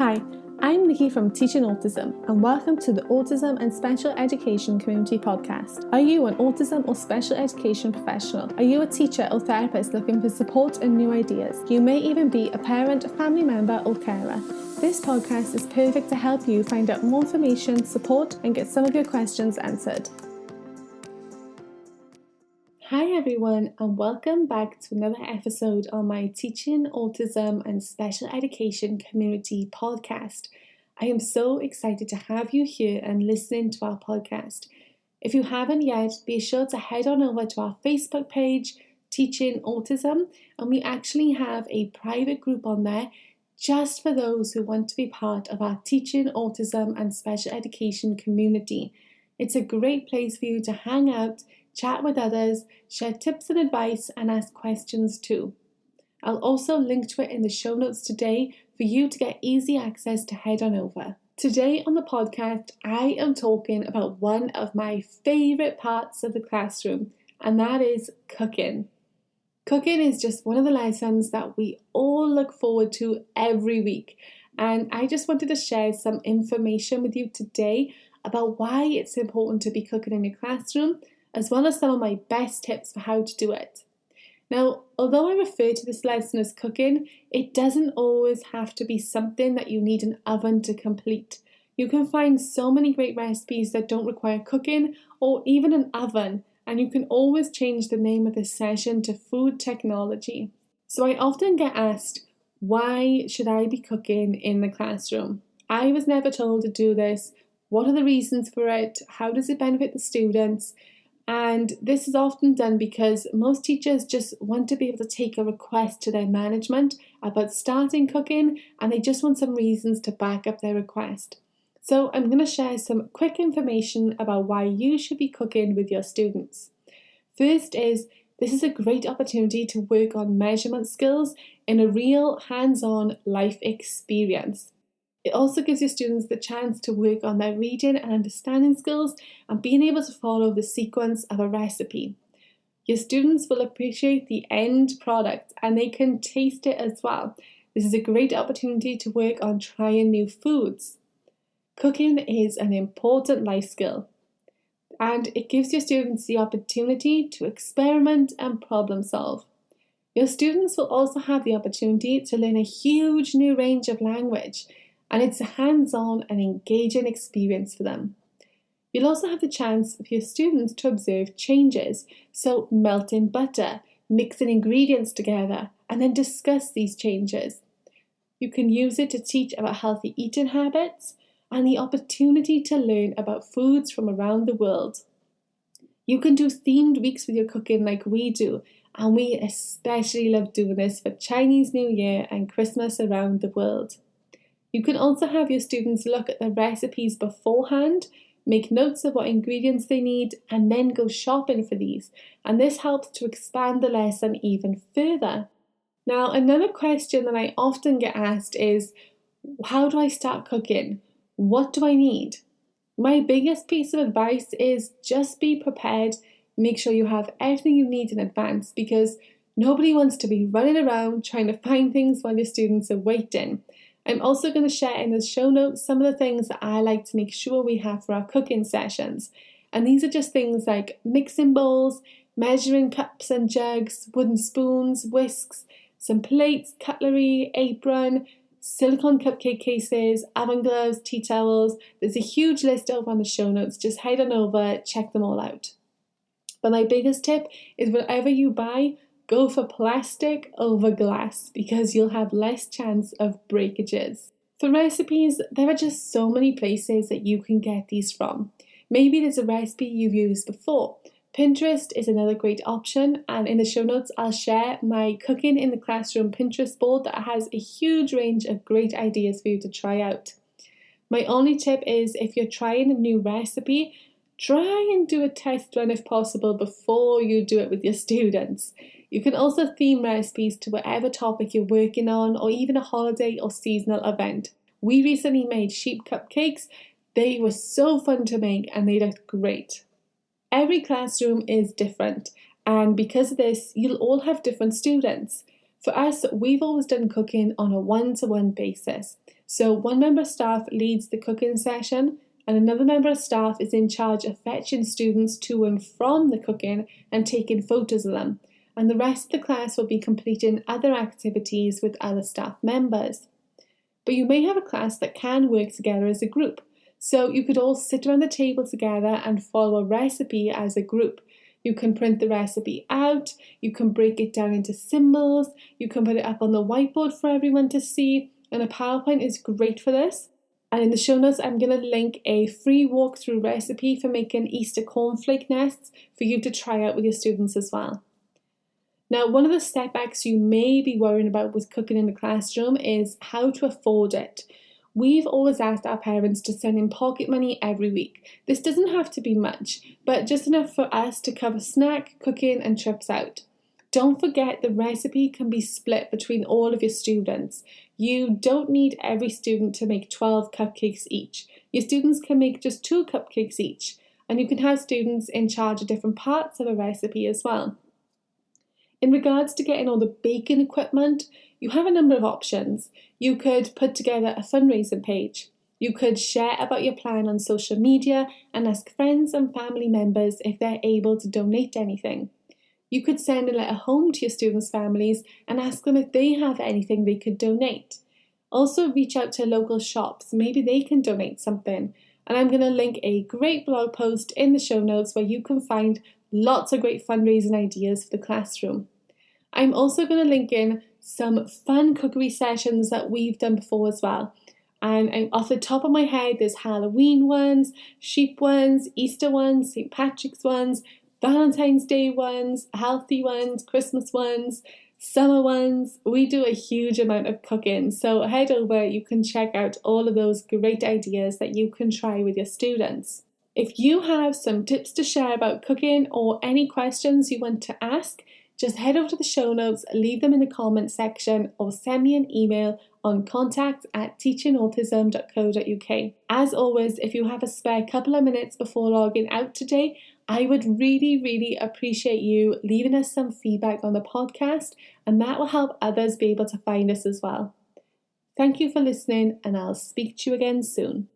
Hi, I'm Nikki from Teaching Autism, and welcome to the Autism and Special Education Community Podcast. Are you an autism or special education professional? Are you a teacher or therapist looking for support and new ideas? You may even be a parent, family member, or carer. This podcast is perfect to help you find out more information, support, and get some of your questions answered. Hi everyone, and welcome back to another episode on my Teaching Autism and Special Education Community podcast. I am so excited to have you here and listening to our podcast. If you haven't yet, be sure to head on over to our Facebook page, Teaching Autism, and we actually have a private group on there just for those who want to be part of our Teaching Autism and Special Education community. It's a great place for you to hang out, chat with others, share tips and advice, and ask questions too. I'll also link to it in the show notes today for you to get easy access to head on over. Today on the podcast, I am talking about one of my favourite parts of the classroom, and that is cooking. Cooking is just one of the lessons that we all look forward to every week, and I just wanted to share some information with you today about why it's important to be cooking in your classroom, as well as some of my best tips for how to do it. Now, although I refer to this lesson as cooking, it doesn't always have to be something that you need an oven to complete. You can find so many great recipes that don't require cooking or even an oven, and you can always change the name of this session to food technology. So I often get asked, why should I be cooking in the classroom? I was never told to do this. What are the reasons for it? How does it benefit the students? And this is often done because most teachers just want to be able to take a request to their management about starting cooking, and they just want some reasons to back up their request. So I'm going to share some quick information about why you should be cooking with your students. First is, this is a great opportunity to work on measurement skills in a real hands-on life experience. It also gives your students the chance to work on their reading and understanding skills and being able to follow the sequence of a recipe. Your students will appreciate the end product and they can taste it as well. This is a great opportunity to work on trying new foods. Cooking is an important life skill, and it gives your students the opportunity to experiment and problem solve. Your students will also have the opportunity to learn a huge new range of language, and it's a hands-on and engaging experience for them. You'll also have the chance for your students to observe changes, so melting butter, mixing ingredients together, and then discuss these changes. You can use it to teach about healthy eating habits and the opportunity to learn about foods from around the world. You can do themed weeks with your cooking like we do, and we especially love doing this for Chinese New Year and Christmas around the world. You can also have your students look at the recipes beforehand, make notes of what ingredients they need, and then go shopping for these. And this helps to expand the lesson even further. Now, another question that I often get asked is, how do I start cooking? What do I need? My biggest piece of advice is just be prepared. Make sure you have everything you need in advance, because nobody wants to be running around trying to find things while your students are waiting. I'm also going to share in the show notes some of the things that I like to make sure we have for our cooking sessions. And these are just things like mixing bowls, measuring cups and jugs, wooden spoons, whisks, some plates, cutlery, apron, silicone cupcake cases, oven gloves, tea towels. There's a huge list over on the show notes. Just head on over, check them all out. But my biggest tip is, whatever you buy, go for plastic over glass, because you'll have less chance of breakages. For recipes, there are just so many places that you can get these from. Maybe there's a recipe you've used before. Pinterest is another great option, and in the show notes I'll share my Cooking in the Classroom Pinterest board that has a huge range of great ideas for you to try out. My only tip is, if you're trying a new recipe, try and do a test run if possible before you do it with your students. You can also theme recipes to whatever topic you're working on, or even a holiday or seasonal event. We recently made sheep cupcakes. They were so fun to make and they looked great. Every classroom is different, and because of this, you'll all have different students. For us, we've always done cooking on a one-to-one basis. So one member of staff leads the cooking session and another member of staff is in charge of fetching students to and from the cooking and taking photos of them. And the rest of the class will be completing other activities with other staff members. But you may have a class that can work together as a group. So you could all sit around the table together and follow a recipe as a group. You can print the recipe out, you can break it down into symbols, you can put it up on the whiteboard for everyone to see, and a PowerPoint is great for this. And in the show notes, I'm going to link a free walkthrough recipe for making Easter cornflake nests for you to try out with your students as well. Now, one of the setbacks you may be worrying about with cooking in the classroom is how to afford it. We've always asked our parents to send in pocket money every week. This doesn't have to be much, but just enough for us to cover snack, cooking and trips out. Don't forget the recipe can be split between all of your students. You don't need every student to make 12 cupcakes each. Your students can make just 2 cupcakes each, and you can have students in charge of different parts of a recipe as well. In regards to getting all the baking equipment, you have a number of options. You could put together a fundraising page. You could share about your plan on social media and ask friends and family members if they're able to donate anything. You could send a letter home to your students' families and ask them if they have anything they could donate. Also reach out to local shops, maybe they can donate something. And I'm going to link a great blog post in the show notes where you can find lots of great fundraising ideas for the classroom. I'm also going to link in some fun cookery sessions that we've done before as well. And off the top of my head, there's Halloween ones, sheep ones, Easter ones, St. Patrick's ones, Valentine's Day ones, healthy ones, Christmas ones, summer ones. We do a huge amount of cooking, so head over, you can check out all of those great ideas that you can try with your students. If you have some tips to share about cooking or any questions you want to ask, just head over to the show notes, leave them in the comment section or send me an email on contact@teachingautism.co.uk. As always, if you have a spare couple of minutes before logging out today, I would really appreciate you leaving us some feedback on the podcast, and that will help others be able to find us as well. Thank you for listening, and I'll speak to you again soon.